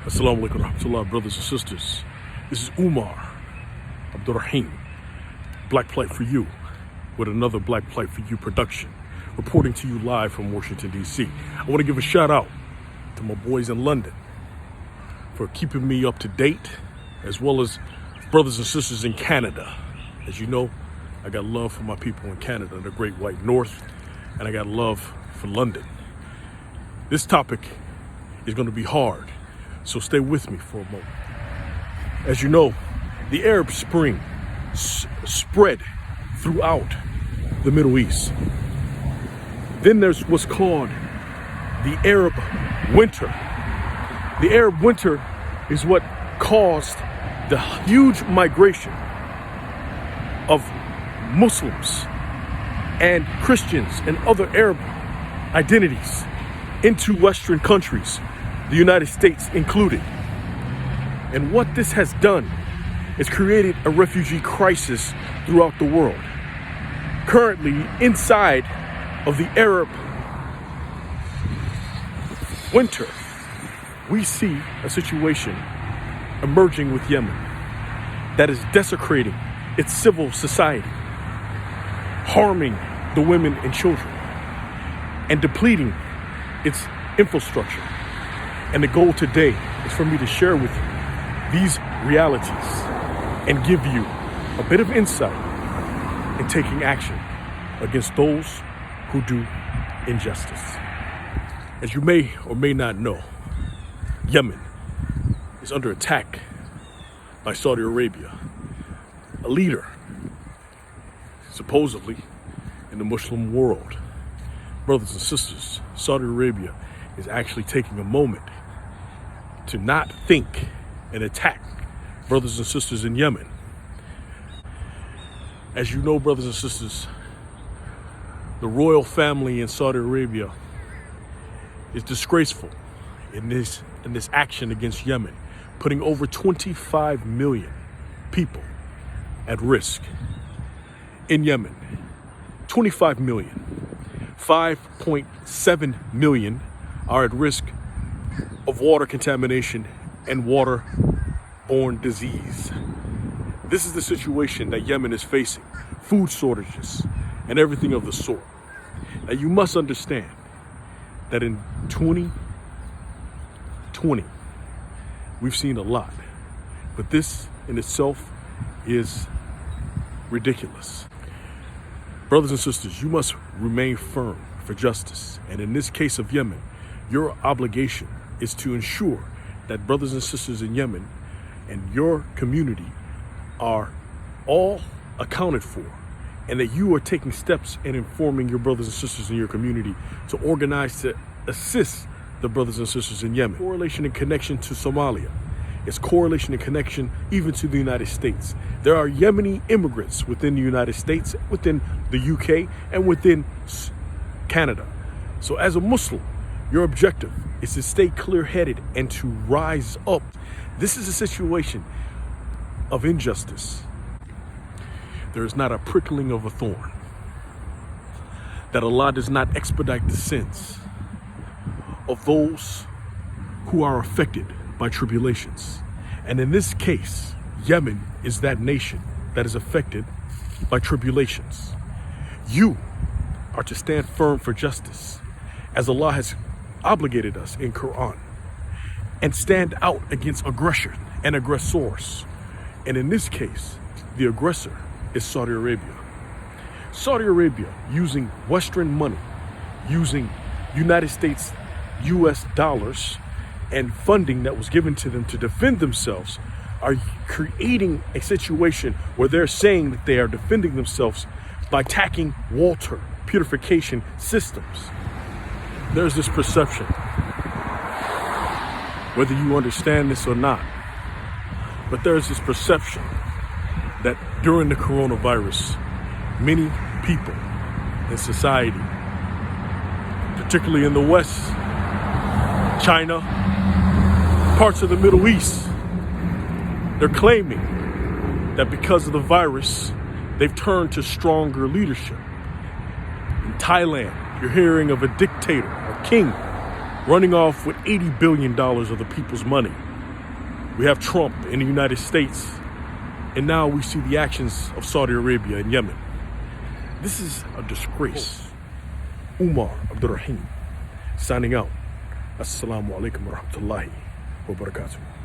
Assalamu alaikum rahmatullah, brothers and sisters. This is Umar Abdurrahim, Black Plight for You, with another Black Plight for You production, reporting to you live from Washington, D.C. I want to give a shout out to my boys in London for keeping me up to date, as well as brothers and sisters in Canada. As you know, I got love for my people in Canada, the Great White North, and I got love for London. This topic is going to be hard, so stay with me for a moment. As you know, the Arab Spring spread throughout the Middle East. Then there's what's called the Arab Winter. The Arab Winter is what caused the huge migration of Muslims and Christians and other Arab identities into Western countries, the United States included. And what this has done is created a refugee crisis throughout the world. Currently, inside of the Arab Winter, we see a situation emerging with Yemen that is desecrating its civil society, harming the women and children, and depleting its infrastructure. And the goal today is for me to share with you these realities and give you a bit of insight in taking action against those who do injustice. As you may or may not know, Yemen is under attack by Saudi Arabia, a leader supposedly in the Muslim world. Brothers and sisters, Saudi Arabia is actually taking a moment to not think and attack brothers and sisters in Yemen. As you know, brothers and sisters, the royal family in Saudi Arabia is disgraceful in this action against Yemen, putting over 25 million people at risk in Yemen. 25 million. 5.7 million are at risk of water contamination and waterborne disease. This is the situation that Yemen is facing, food shortages and everything of the sort. Now you must understand that in 2020, we've seen a lot, but this in itself is ridiculous. Brothers and sisters, you must remain firm for justice. And in this case of Yemen, your obligation is to ensure that brothers and sisters in Yemen and your community are all accounted for, and that you are taking steps in informing your brothers and sisters in your community to organize to assist the brothers and sisters in Yemen. Correlation and connection to Somalia. It's correlation and connection even to the United States. There are Yemeni immigrants within the United States, within the UK, and within Canada. So as a Muslim, your objective is to stay clear-headed and to rise up. This is a situation of injustice. There is not a prickling of a thorn, that Allah does not expedite the sins of those who are affected by tribulations. And in this case, Yemen is that nation that is affected by tribulations. You are to stand firm for justice, as Allah has obligated us in Quran, and stand out against aggression and aggressors. And in this case, the aggressor is Saudi Arabia. Saudi Arabia, using Western money, using United States US dollars and funding that was given to them to defend themselves, are creating a situation where they're saying that they are defending themselves by attacking water purification systems. There's this perception, whether you understand this or not, but there's this perception that during the coronavirus, many people in society, particularly in the West, China, parts of the Middle East, they're claiming that because of the virus, they've turned to stronger leadership. In Thailand, you're hearing of a dictator, a king, running off with $80 billion of the people's money. We have Trump in the United States, and now we see the actions of Saudi Arabia and Yemen. This is a disgrace. Umar Abdurrahim signing out. Assalamu alaikum wa rahmatullahi wa barakatuh.